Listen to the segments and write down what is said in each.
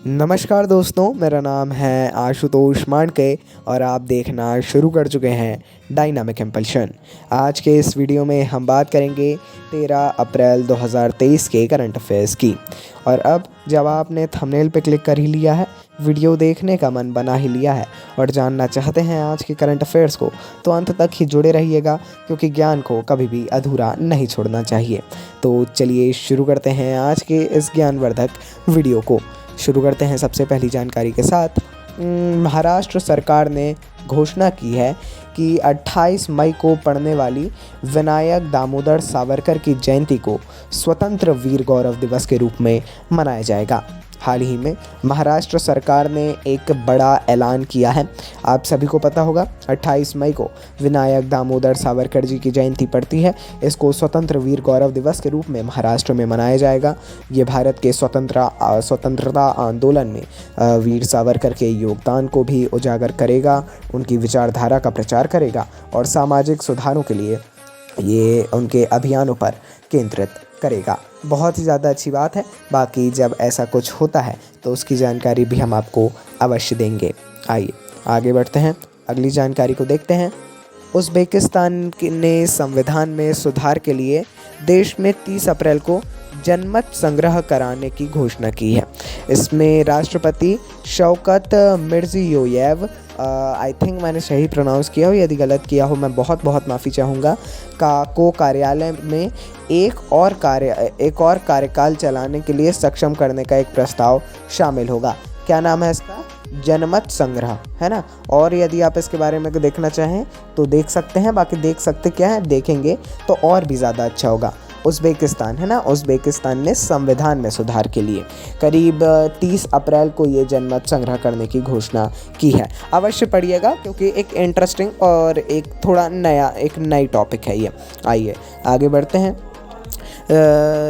नमस्कार दोस्तों, मेरा नाम है आशुतोष मांडके और आप देखना शुरू कर चुके हैं डायनामिक इम्पल्शन। आज के इस वीडियो में हम बात करेंगे 13 अप्रैल 2023 के करंट अफेयर्स की। और अब जब आपने थंबनेल पे क्लिक कर ही लिया है, वीडियो देखने का मन बना ही लिया है और जानना चाहते हैं आज के करंट अफेयर्स को, तो अंत तक ही जुड़े रहिएगा क्योंकि ज्ञान को कभी भी अधूरा नहीं छोड़ना चाहिए। तो चलिए शुरू करते हैं आज के इस ज्ञानवर्धक वीडियो को। शुरू करते हैं सबसे पहली जानकारी के साथ। महाराष्ट्र सरकार ने घोषणा की है कि 28 मई को पड़ने वाली विनायक दामोदर सावरकर की जयंती को स्वतंत्र वीर गौरव दिवस के रूप में मनाया जाएगा। हाल ही में महाराष्ट्र सरकार ने एक बड़ा ऐलान किया है। आप सभी को पता होगा 28 मई को विनायक दामोदर सावरकर जी की जयंती पड़ती है। इसको स्वतंत्र वीर गौरव दिवस के रूप में महाराष्ट्र में मनाया जाएगा। ये भारत के स्वतंत्रता आंदोलन में वीर सावरकर के योगदान को भी उजागर करेगा, उनकी विचारधारा का प्रचार करेगा और सामाजिक सुधारों के लिए ये उनके अभियानों पर केंद्रित करेगा। बहुत ही ज़्यादा अच्छी बात है। बाकी जब ऐसा कुछ होता है तो उसकी जानकारी भी हम आपको अवश्य देंगे। आइए आगे बढ़ते हैं, अगली जानकारी को देखते हैं। उज़्बेकिस्तान ने संविधान में सुधार के लिए देश में 30 अप्रैल को जनमत संग्रह कराने की घोषणा की है। इसमें राष्ट्रपति शौकत मिर्ज़ियोयेव, आई थिंक मैंने सही प्रोनाउंस किया हो, यदि गलत किया हो मैं बहुत माफ़ी चाहूँगा, को कार्यालय में एक और कार्यकाल चलाने के लिए सक्षम करने का एक प्रस्ताव शामिल होगा। क्या नाम है इसका? जनमत संग्रह, है ना। और यदि आप इसके बारे में देखना चाहें तो देख सकते हैं। बाकी देख सकते क्या है, देखेंगे तो और भी ज़्यादा अच्छा होगा। उज़्बेकिस्तान, है ना, उज़्बेकिस्तान ने संविधान में सुधार के लिए करीब 30 अप्रैल को ये जनमत संग्रह करने की घोषणा की है। अवश्य पढ़िएगा क्योंकि एक इंटरेस्टिंग और एक थोड़ा नई टॉपिक है ये। आइए आगे बढ़ते हैं।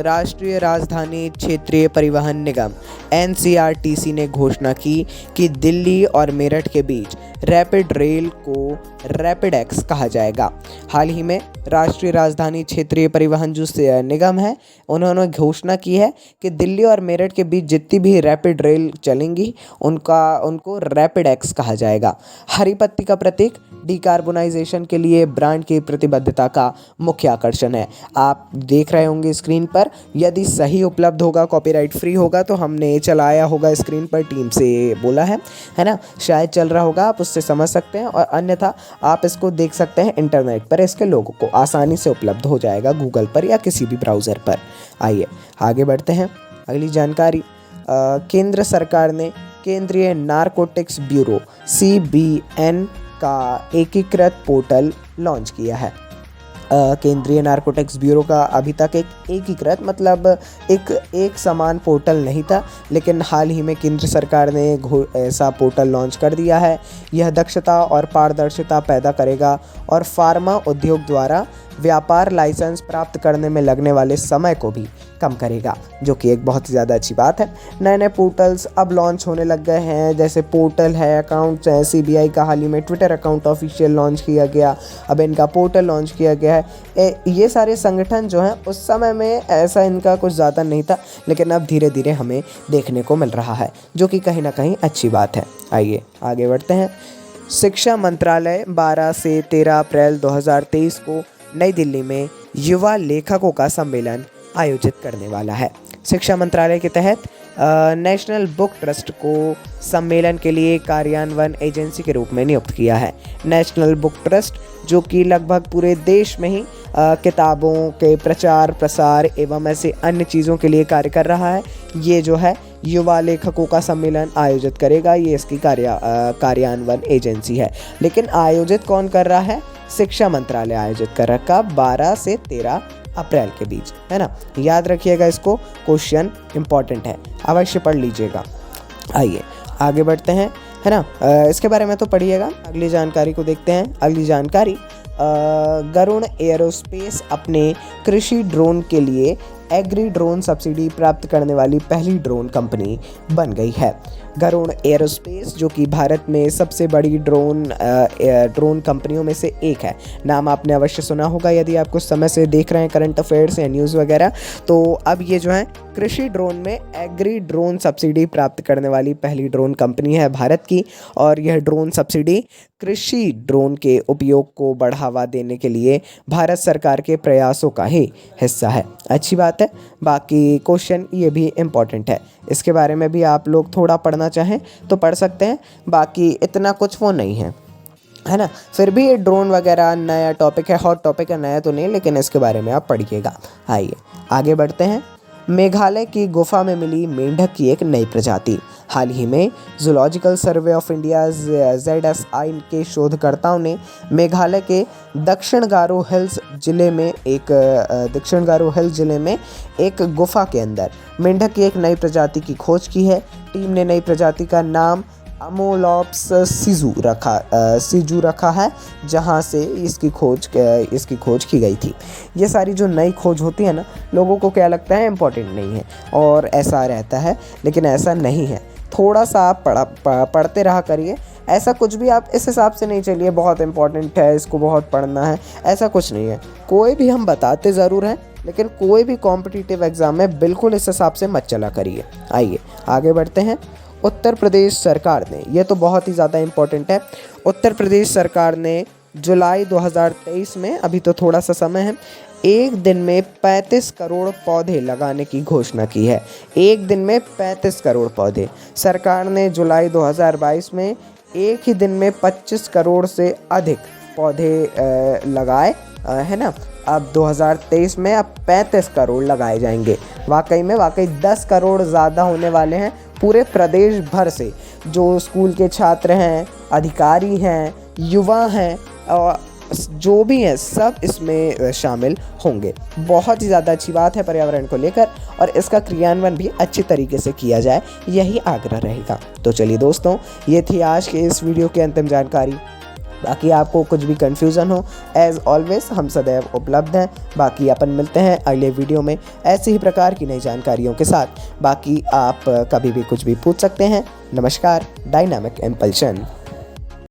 राष्ट्रीय राजधानी क्षेत्रीय परिवहन निगम NCRTC ने घोषणा की कि दिल्ली और मेरठ के बीच रैपिड रेल को रैपिड एक्स कहा जाएगा। हाल ही में राष्ट्रीय राजधानी क्षेत्रीय परिवहन जो निगम है, उन्होंने घोषणा की है कि दिल्ली और मेरठ के बीच जितनी भी रैपिड रेल चलेंगी उनको रैपिड एक्स कहा जाएगा। हरी पत्ती का प्रतीक डिकार्बोनाइजेशन के लिए ब्रांड की प्रतिबद्धता का मुख्य आकर्षण है। आप देख रहे होंगे स्क्रीन पर, यदि सही उपलब्ध होगा, कॉपीराइट फ्री होगा तो हमने चलाया होगा स्क्रीन पर, टीम से बोला है ना, शायद चल रहा होगा, आप उससे समझ सकते हैं। और अन्यथा आप इसको देख सकते हैं इंटरनेट पर, इसके लोगों को आसानी से उपलब्ध हो जाएगा गूगल पर या किसी भी ब्राउज़र पर। आइए आगे बढ़ते हैं, अगली जानकारी। केंद्र सरकार ने केंद्रीय नारकोटिक्स ब्यूरो CBN का एकीकृत पोर्टल लॉन्च किया है। केंद्रीय नारकोटिक्स ब्यूरो का अभी तक एक एकीकृत मतलब एक समान पोर्टल नहीं था, लेकिन हाल ही में केंद्र सरकार ने ऐसा पोर्टल लॉन्च कर दिया है। यह दक्षता और पारदर्शिता पैदा करेगा और फार्मा उद्योग द्वारा व्यापार लाइसेंस प्राप्त करने में लगने वाले समय को भी कम करेगा, जो कि एक बहुत ही ज़्यादा अच्छी बात है। नए पोर्टल्स अब लॉन्च होने लग गए हैं, जैसे पोर्टल है, अकाउंट्स हैं, CBI का हाल ही में ट्विटर अकाउंट ऑफिशियल लॉन्च किया गया, अब इनका पोर्टल लॉन्च किया गया है। ये सारे संगठन जो हैं उस समय में ऐसा इनका कुछ ज़्यादा नहीं था, लेकिन अब धीरे धीरे हमें देखने को मिल रहा है, जो कि कहीं ना कहीं अच्छी बात है। आइए आगे बढ़ते हैं। शिक्षा मंत्रालय 12 से 13 अप्रैल 2023 को नई दिल्ली में युवा लेखकों का सम्मेलन आयोजित करने वाला है। शिक्षा मंत्रालय के तहत नेशनल बुक ट्रस्ट को सम्मेलन के लिए कार्यान्वयन एजेंसी के रूप में नियुक्त किया है। नेशनल बुक ट्रस्ट, जो कि लगभग पूरे देश में ही किताबों के प्रचार प्रसार एवं ऐसे अन्य चीज़ों के लिए कार्य कर रहा है, ये जो है युवा लेखकों का सम्मेलन आयोजित करेगा। ये इसकी कार्यान्वयन एजेंसी है, लेकिन आयोजित कौन कर रहा है? शिक्षा मंत्रालय आयोजित कर रखा 12 से 13 अप्रैल के बीच, है ना। याद रखिएगा इसको, क्वेश्चन इंपॉर्टेंट है, अवश्य पढ़ लीजिएगा। आइए आगे बढ़ते हैं, है ना। इसके बारे में तो पढ़िएगा। अगली जानकारी को देखते हैं। अगली जानकारी, गरुड़ एयरोस्पेस अपने कृषि ड्रोन के लिए एग्री ड्रोन सब्सिडी प्राप्त करने वाली पहली ड्रोन कंपनी बन गई है। गरुड़ एरोस्पेस जो कि भारत में सबसे बड़ी ड्रोन कंपनियों में से एक है। नाम आपने अवश्य सुना होगा यदि आप कुछ समय से देख रहे हैं करंट अफेयर्स या न्यूज़ वगैरह। तो अब ये जो है कृषि ड्रोन में एग्री ड्रोन सब्सिडी प्राप्त करने वाली पहली ड्रोन कंपनी है भारत की, और यह ड्रोन सब्सिडी कृषि ड्रोन के उपयोग को बढ़ावा देने के लिए भारत सरकार के प्रयासों का ही हिस्सा है। अच्छी बात है। बाकी क्वेश्चन ये भी इम्पॉर्टेंट है, इसके बारे में भी आप लोग थोड़ा पढ़ना चाहें तो पढ़ सकते हैं। बाकी इतना कुछ वो नहीं है ना। फिर भी ये ड्रोन वगैरह नया टॉपिक है, हॉट टॉपिक है, नया तो नहीं, लेकिन इसके बारे में आप पढ़िएगा। आइए आगे बढ़ते हैं। मेघालय की गुफा में मिली मेंढक की एक नई प्रजाति। हाल ही में zoological survey of India ZSI के शोधकर्ताओं ने मेघालय के दक्षिण गारो हिल्स जिले में एक गुफा के अंदर मेंढक की एक नई प्रजाति की खोज की है। टीम ने नई प्रजाति का नाम अमोलॉप्स सिजू रखा है, जहां से इसकी खोज की गई थी। ये सारी जो नई खोज होती है ना, लोगों को क्या लगता है इम्पोर्टेंट नहीं है और ऐसा रहता है, लेकिन ऐसा नहीं है। थोड़ा सा आप पढ़ते रहा करिए। ऐसा कुछ भी आप इस हिसाब से नहीं चलिए बहुत इम्पोर्टेंट है, इसको बहुत पढ़ना है, ऐसा कुछ नहीं है। कोई भी हम बताते ज़रूर हैं, लेकिन कोई भी कॉम्पिटिटिव एग्ज़ाम में बिल्कुल इस हिसाब से मत चला करिए। आइए आगे बढ़ते हैं। उत्तर प्रदेश सरकार ने, ये तो बहुत ही ज़्यादा इम्पोर्टेंट है, उत्तर प्रदेश सरकार ने जुलाई 2023 में, अभी तो थोड़ा सा समय है, एक दिन में 35 करोड़ पौधे लगाने की घोषणा की है। एक दिन में 35 करोड़ पौधे। सरकार ने जुलाई 2022 में एक ही दिन में 25 करोड़ से अधिक पौधे लगाए है ना। अब 2023 में अब 35 करोड़ लगाए जाएंगे। वाकई 10 करोड़ ज़्यादा होने वाले हैं पूरे प्रदेश भर से। जो स्कूल के छात्र हैं, अधिकारी हैं, युवा हैं, और जो भी हैं, सब इसमें शामिल होंगे। बहुत ही ज़्यादा अच्छी बात है पर्यावरण को लेकर, और इसका क्रियान्वयन भी अच्छी तरीके से किया जाए, यही आग्रह रहेगा। तो चलिए दोस्तों, ये थी आज के इस वीडियो की अंतिम जानकारी। बाकी आपको कुछ भी कन्फ्यूज़न हो, एज़ ऑलवेज हम सदैव उपलब्ध हैं। बाकी अपन मिलते हैं अगले वीडियो में ऐसे ही प्रकार की नई जानकारियों के साथ। बाकी आप कभी भी कुछ भी पूछ सकते हैं। नमस्कार। Dynamic impulsion.